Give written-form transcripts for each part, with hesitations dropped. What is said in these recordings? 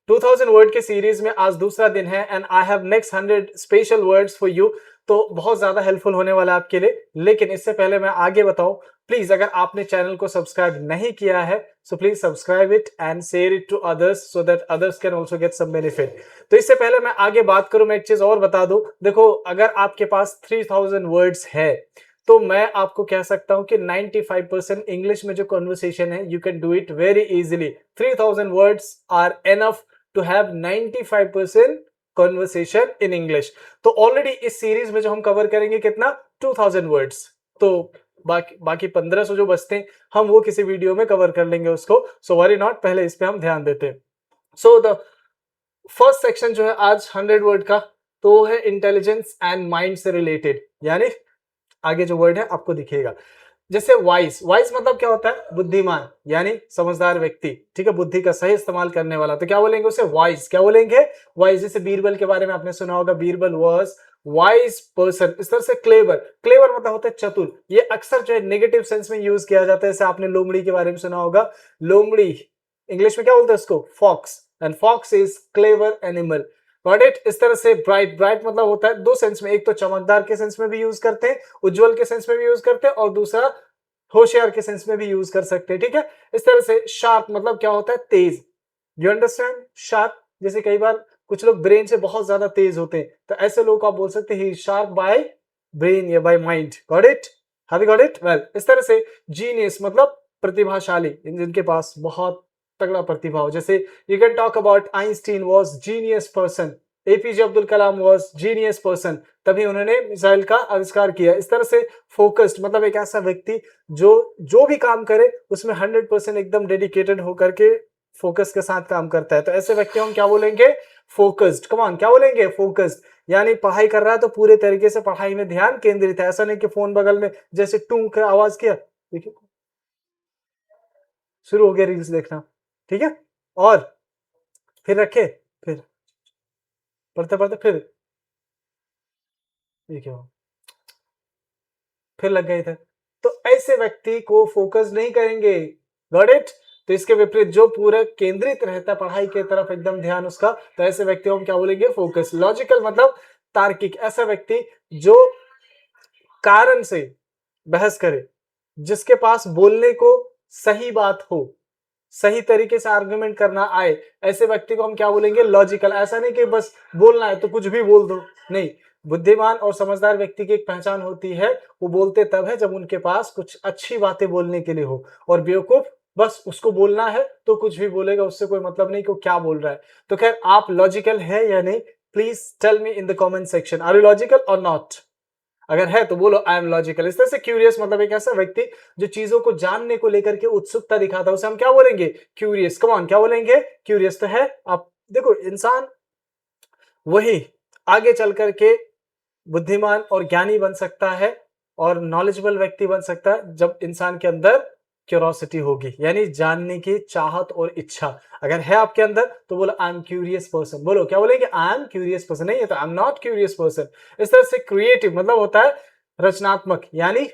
2000 word के series में आज दूसरा दिन है and I have next 100 special words for you. तो बहुत ज्यादा हेल्पफुल होने वाला है आपके लिए। लेकिन इससे पहले मैं आगे बताऊं, प्लीज अगर आपने चैनल को सब्सक्राइब नहीं किया है so please subscribe it and share it to others so that others can also get some benefit. तो इससे पहले मैं आगे बात करूं, मैं एक चीज और बता दूं। देखो, अगर आपके पास 3000 वर्ड्स है तो मैं आपको कह सकता हूं कि 95% इंग्लिश में जो कन्वर्सेशन है you can do it very easily. 3000 words are enough to have 95% conversation in English. तो ऑलरेडी इस सीरीज में जो हम कवर करेंगे कितना, 2000 वर्ड्स। तो बाकी 1500 जो बचते हैं हम वो किसी वीडियो में कवर कर लेंगे उसको। सो वरी नॉट, पहले इस पे हम ध्यान देते हैं। सो द फर्स्ट सेक्शन जो है आज 100 वर्ड का, तो वो है इंटेलिजेंस एंड माइंड से रिलेटेड। यानी आगे जो वर्ड है आपको दिखेगा, जैसे वाइज। वाइज मतलब क्या होता है, बुद्धिमान यानी समझदार व्यक्ति, ठीक है, बुद्धि का सही इस्तेमाल करने वाला। तो क्या बोलेंगे उसे, वाइज। क्या बोलेंगे, वाइज। जैसे बीरबल के बारे में आपने सुना होगा, बीरबल वाज वाइज पर्सन। इस तरह से क्लेवर। क्लेवर मतलब होता है चतुर। ये अक्सर जो है नेगेटिव सेंस में यूज किया जाता है। जैसे आपने लोमड़ी के बारे में सुना होगा, लोमड़ी इंग्लिश में क्या बोलते हैं उसको, fox, and fox is clever animal. Got it. इस तरह से ब्राइट। ब्राइट मतलब होता है दो सेंस में, एक तो चमकदार के सेंस में भी यूज करते हैं, उज्जवल के सेंस में भी यूज करते हैं, और दूसरा होशियार के सेंस में भी यूज कर सकते हैं, ठीक है। इस तरह से शार्प मतलब क्या होता है, तेज। You understand, sharp. जैसे कई बार कुछ लोग ब्रेन से बहुत ज्यादा तेज होते हैं, तो ऐसे लोग आप बोल सकते हैं शार्प बाय ब्रेन या by mind. Got it, have you got it, well. इस तरह से जीनियस मतलब प्रतिभाशाली, जिनके पास बहुत तगड़ा प्रतिभा हो। जैसे you can talk about Einstein was genius person, APJ Abdul Kalam was genius person, तभी उन्होंने मिसाइल का आविष्कार किया। इस तरह से फोकस्ड मतलब एक ऐसा व्यक्ति जो भी काम करे उसमें 100% एकदम डेडिकेटेड होकर के फोकस के साथ काम करता है। तो ऐसे व्यक्ति हम क्या बोलेंगे, फोकस्ड। कम ऑन, क्या बोलेंगे, फोकस्ड। यानी पढ़ाई कर रहा है तो पूरे तरीके से पढ़ाई में ध्यान केंद्रित है। ऐसा नहीं कि फोन बगल में जैसे टूं का आवाज किया, देखिए शुरू हो गया रील्स देखना, ठीक है, और फिर रखे, फिर पढ़ते पढ़ते फिर लग गए थे। तो ऐसे व्यक्ति को फोकस नहीं करेंगे। Got it. तो इसके विपरीत जो पूरा केंद्रित रहता है पढ़ाई की तरफ, एकदम ध्यान उसका, तो ऐसे व्यक्ति हम क्या बोलेंगे, फोकस। लॉजिकल मतलब तार्किक। ऐसा व्यक्ति जो कारण से बहस करे, जिसके पास बोलने को सही बात हो, सही तरीके से आर्गुमेंट करना आए, ऐसे व्यक्ति को हम क्या बोलेंगे, लॉजिकल। ऐसा नहीं कि बस बोलना है तो कुछ भी बोल दो, नहीं। बुद्धिमान और समझदार व्यक्ति की एक पहचान होती है, वो बोलते तब है जब उनके पास कुछ अच्छी बातें बोलने के लिए हो। और बेवकूफ बस उसको बोलना है तो कुछ भी बोलेगा, उससे कोई मतलब नहीं कि वो क्या बोल रहा है। तो खैर, आप लॉजिकल है या नहीं, please tell me in the comment section, are you logical और नॉट। अगर है तो बोलो आई एम लॉजिकल। इस तरह से क्यूरियस मतलब एक ऐसा व्यक्ति जो चीजों को जानने को लेकर के उत्सुकता दिखाता है, उसे हम क्या बोलेंगे, क्यूरियस। कम ऑन, क्या बोलेंगे, क्यूरियस। तो है, आप देखो, इंसान वही आगे चल करके बुद्धिमान और ज्ञानी बन सकता है और नॉलेजेबल व्यक्ति बन सकता है जब इंसान के अंदर क्यूरोसिटी होगी, यानी जानने की चाहत और इच्छा अगर है आपके अंदर, तो बोलो आई एम क्यूरियस पर्सन। बोलो, क्या बोलेंगे, आई एम क्यूरियस पर्सन। नहीं है तो I am not curious person. इस तरह से क्रिएटिव मतलब होता है रचनात्मक, यानी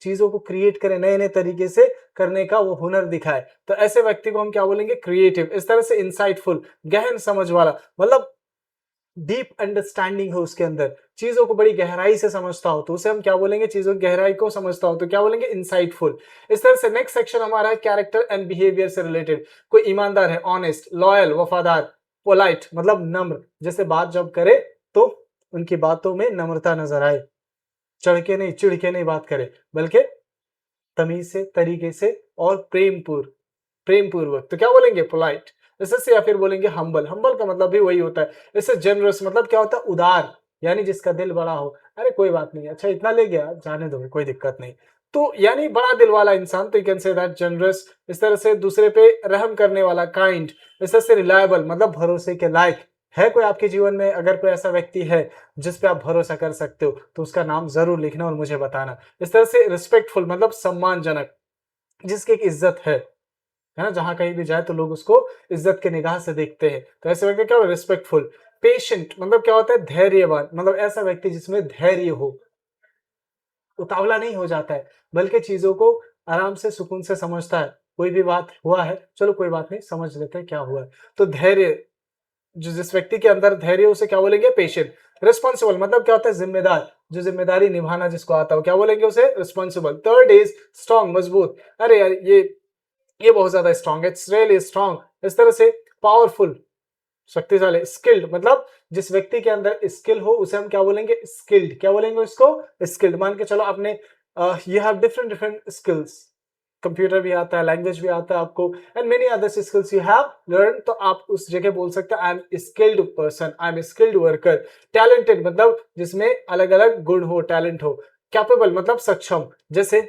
चीजों को क्रिएट करे, नए नए तरीके से करने का वो हुनर दिखाए। तो ऐसे व्यक्ति को हम क्या बोलेंगे, क्रिएटिव। इस तरह से इंसाइटफुल, गहन समझ वाला, मतलब डीप अंडरस्टैंडिंग हो उसके अंदर, चीजों को बड़ी गहराई से समझता हो, तो उसे हम क्या बोलेंगे, चीजों की गहराई को समझता हो, तो क्या बोलेंगे, इंसाइटफुल। इस तरह से नेक्स्ट सेक्शन हमारा है कैरेक्टर एंड बिहेवियर से रिलेटेड। कोई ईमानदार है, ऑनेस्ट, लॉयल, वफादार, पोलाइट मतलब नम्र, जैसे बात जब करे तो उनकी बातों में नम्रता नजर आए, चढ़ के नहीं, चिढ़ के नहीं बात करे, बल्कि तमीज से, तरीके से और प्रेम पूर्वक। तो क्या बोलेंगे, पोलाइट। इससे या फिर बोलेंगे हम्बल। हम्बल का मतलब भी वही होता है। इससे जनरस मतलब क्या होता है, उदार, यानी जिसका दिल बड़ा हो। अरे कोई बात नहीं, अच्छा इतना ले गया, जाने दो, कोई दिक्कत नहीं। तो यानी बड़ा दिल वाला इंसान, तो you can say that generous. इस तरह से दूसरे पे रहम करने वाला, काइंड। इस तरह से रिलायबल मतलब भरोसे के लायक। है कोई आपके जीवन में अगर कोई ऐसा व्यक्ति है जिस पे आप भरोसा कर सकते हो, तो उसका नाम जरूर लिखना और मुझे बताना। इस तरह से रिस्पेक्टफुल मतलब सम्मानजनक, जिसकी एक इज्जत है ना, जहां कहीं भी जाए तो लोग उसको इज्जत के निगाह से देखते हैं, तो ऐसे व्यक्ति क्या हो, रिस्पेक्टफुल। पेशेंट मतलब क्या होता है, धैर्यवान, मतलब ऐसा व्यक्ति जिसमें धैर्य हो, उतावला नहीं हो जाता है, बल्कि चीजों को आराम से सुकून से समझता है। कोई भी बात हुआ है, चलो कोई बात नहीं, समझ लेते हैं क्या हुआ है। तो धैर्य जो जिस व्यक्ति के अंदर धैर्य उसे क्या बोलेंगे? पेशेंट। रिस्पॉन्सिबल मतलब क्या होता है? जिम्मेदार, जो जिम्मेदारी निभाना जिसको आता हो क्या बोलेंगे उसे? रिस्पॉन्सिबल। थर्ड इज स्ट्रॉन्ग, मजबूत। अरे यार ये बहुत ज्यादा स्ट्रॉन्ग है, इट्स रियली स्ट्रॉन्ग। इस तरह से पावरफुल, शक्तिशाली। स्किल्ड मतलब जिस व्यक्ति के अंदर स्किल हो उसे हम क्या बोलेंगे? स्किल्ड। क्या बोलेंगे उसको? स्किल्ड। मान के चलो आपने you have different different skills, computer भी आता है, लैंग्वेज भी आता है आपको, and many other skills you have learn, तो आप उस जगह बोल सकते हैं I am skilled person, I am skilled worker. Talented मतलब जिसमें अलग अलग गुण हो, टैलेंट हो। कैपेबल मतलब सक्षम, जैसे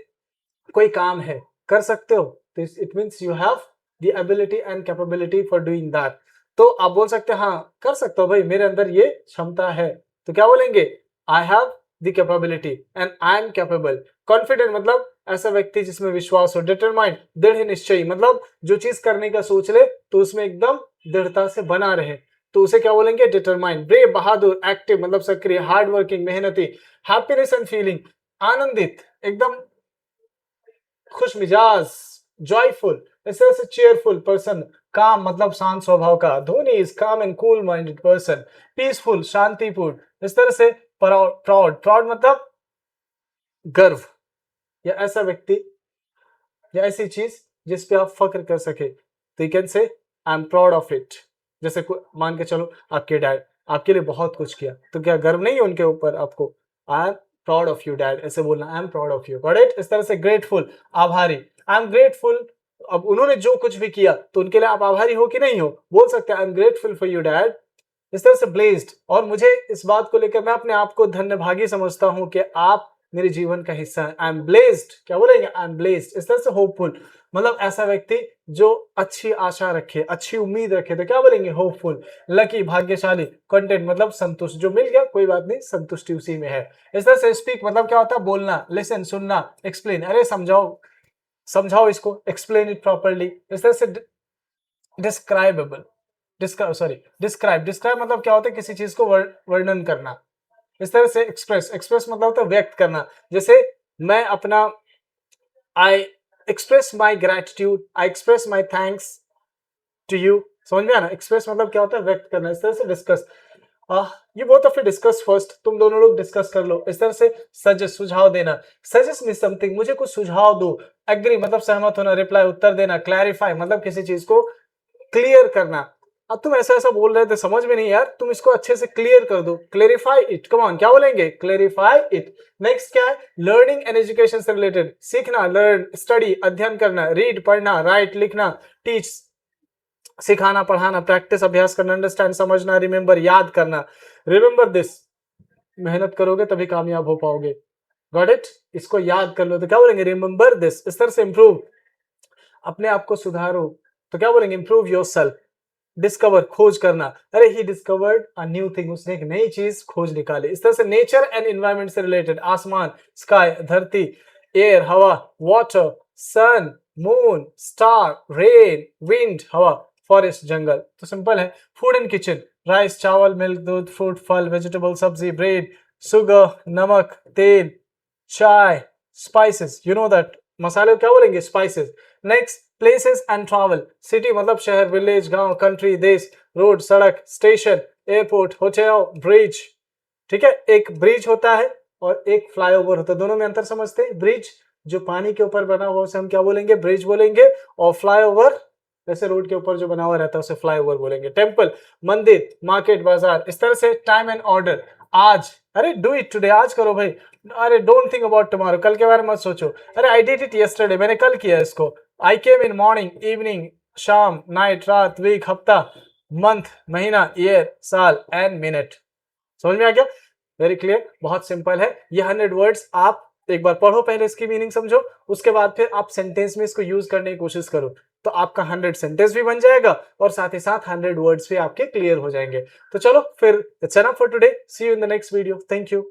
कोई काम है कर सकते हो, तो it means you have the ability and capability for doing that. तो आप बोल सकते हैं हाँ कर सकते हो भाई, मेरे अंदर ये क्षमता है, तो क्या बोलेंगे? I have the capability and I am capable. Confident मतलब ऐसा व्यक्ति जिसमें विश्वास हो। डिटरमाइंड दृढ़ निश्चयी मतलब जो चीज करने का सोच ले तो उसमें एकदम दृढ़ता से बना रहे, तो उसे क्या बोलेंगे? डिटरमाइंड। ब्रेव बहादुर। एक्टिव मतलब सक्रिय। हार्ड वर्किंग मेहनती। हैप्पीनेस एंड फीलिंग आनंदित, एकदम खुश मिजाज, जॉयफुल। इस तरह से चेयरफुल पर्सन। काम मतलब शांत स्वभाव का। धोनी इज काम and cool minded person. Peaceful शांतिपूर्ण। इस तरह से प्राउड, प्राउड प्राउड मतलब गर्व, या ऐसा व्यक्ति या ऐसी चीज जिस पे आप फक्र कर सके, तो you can say I am proud of it. जैसे मान के चलो आपके डैड आपके लिए बहुत कुछ किया, तो क्या गर्व नहीं है उनके ऊपर आपको? I am proud of you dad, ऐसे बोलना I am proud of you. Got it? इस तरह से ग्रेटफुल, आभारी। आई एम ग्रेटफुल, अब उन्होंने जो कुछ भी किया तो उनके लिए आप आभारी हो कि नहीं हो? बोल सकते हैं I am grateful for you dad. इस तरह से ब्लेस्ड, और मुझे इस बात को लेकर मैं अपने आप को धन्यभागी समझता हूं कि आप मेरे जीवन का हिस्सा है। I am blessed. क्या बोलेंगे? I am blessed. इस तरह से होपफुल मतलब ऐसा व्यक्ति जो अच्छी आशा रखे, अच्छी उम्मीद रखे, तो क्या बोलेंगे? होपफुल। लकी भाग्यशाली। कंटेंट मतलब संतुष्ट, जो मिल गया कोई बात नहीं, संतुष्टि उसी में है। इस तरह से स्पीक मतलब क्या होता है? बोलना। लिसन सुनना। एक्सप्लेन अरे समझाओ, समझाओ इसको, एक्सप्लेन इट प्रॉपरली। इस तरह से डिस्क्राइबेबल, डिस्क्राइब मतलब क्या होता है? किसी चीज को वर्णन करना। इस तरह से एक्सप्रेस, मतलब होता है व्यक्त करना। जैसे मैं अपना I express my gratitude, I express my thanks to you. समझ में आना? एक्सप्रेस मतलब क्या होता है? व्यक्त करना। इस तरह से डिस्कस, ये both of you discuss first, तुम दोनों लोग डिस्कस कर लो। इस तरह से सजेस्ट, सुझाव देना। सजेस्ट मी समथिंग, मुझे कुछ सुझाव दो। एग्री मतलब सहमत होना। रिप्लाई उत्तर देना। क्लैरिफाई मतलब किसी चीज को क्लियर करना। अब तुम ऐसा ऐसा बोल रहे थे समझ में नहीं यार, तुम इसको अच्छे से क्लियर कर दो। क्लेरिफाई इट, कम ऑन, क्या बोलेंगे? Clarify it. नेक्स्ट क्या है? लर्निंग एंड एजुकेशन से रिलेटेड। सीखना, लर्न, स्टडी अध्ययन करना। रीड पढ़ना, राइट लिखना। टीच सिखाना पढ़ाना। प्रैक्टिस अभ्यास करना। अंडरस्टैंड समझना। रिमेंबर याद करना। रिमेंबर दिस, मेहनत करोगे तभी कामयाब हो पाओगे। Got it? इसको याद कर लो तो क्या बोलेंगे? Remember this. इस तरह से इंप्रूव, अपने आप को सुधारो, तो क्या बोलेंगे? Improve yourself. डिस्कवर खोज करना। अरे he discovered a new thing, उसने एक नई चीज खोज निकाली। इस तरह से नेचर एंड एनवायरनमेंट से रिलेटेड। आसमान, स्काई धरती, एयर हवा, वाटर, सन, मून, स्टार, रेन, विंड हवा, फॉरेस्ट जंगल। तो सिंपल है। Food and kitchen. राइस चावल, मिल्क दूध, फ्रूट फल, वेजिटेबल सब्जी, ब्रेड, शुगर नमक, तेल, चाय, स्पाइसेस, यू नो दैट, मसाले क्या बोलेंगे? Spices. Next places and travel. City मतलब शहर, विलेज गांव, कंट्री देश, रोड सड़क, स्टेशन, एयरपोर्ट, होटल, ब्रिज। ठीक है, एक ब्रिज होता है और एक फ्लाईओवर होता है, दोनों में अंतर समझते हैं। ब्रिज जो पानी के ऊपर बना हुआ उसे हम क्या बोलेंगे? ब्रिज बोलेंगे। और फ्लाईओवर वैसे रोड के ऊपर जो बना हुआ रहता है उसे फ्लाईओवर बोलेंगे। टेम्पल मंदिर, मार्केट बाजार। इस तरह से टाइम एंड ऑर्डर। आज, अरे डू इट टुडे, आज करो भाई। अरे डोंट थिंक अबाउट टुमारो, कल के बारे में मत सोचो। अरे आई डिड इट यस्टरडे, मैंने कल किया इसको। आई केम इन मॉर्निंग, इवनिंग, शाम, नाइट, रात, वीक, हफ्ता, मंथ, महीना, ईयर, साल एंड मिनट। समझ में आ गया? वेरी क्लियर, बहुत सिंपल है। ये 100 वर्ड्स आप एक बार पढ़ो, पहले इसकी मीनिंग समझो, उसके बाद फिर आप सेंटेंस में इसको यूज करने की कोशिश करो, तो आपका 100 सेंटेंस भी बन जाएगा और साथ ही साथ 100 वर्ड्स भी आपके क्लियर हो जाएंगे। तो चलो फिर, it's enough for today, see you in the next video, thank you.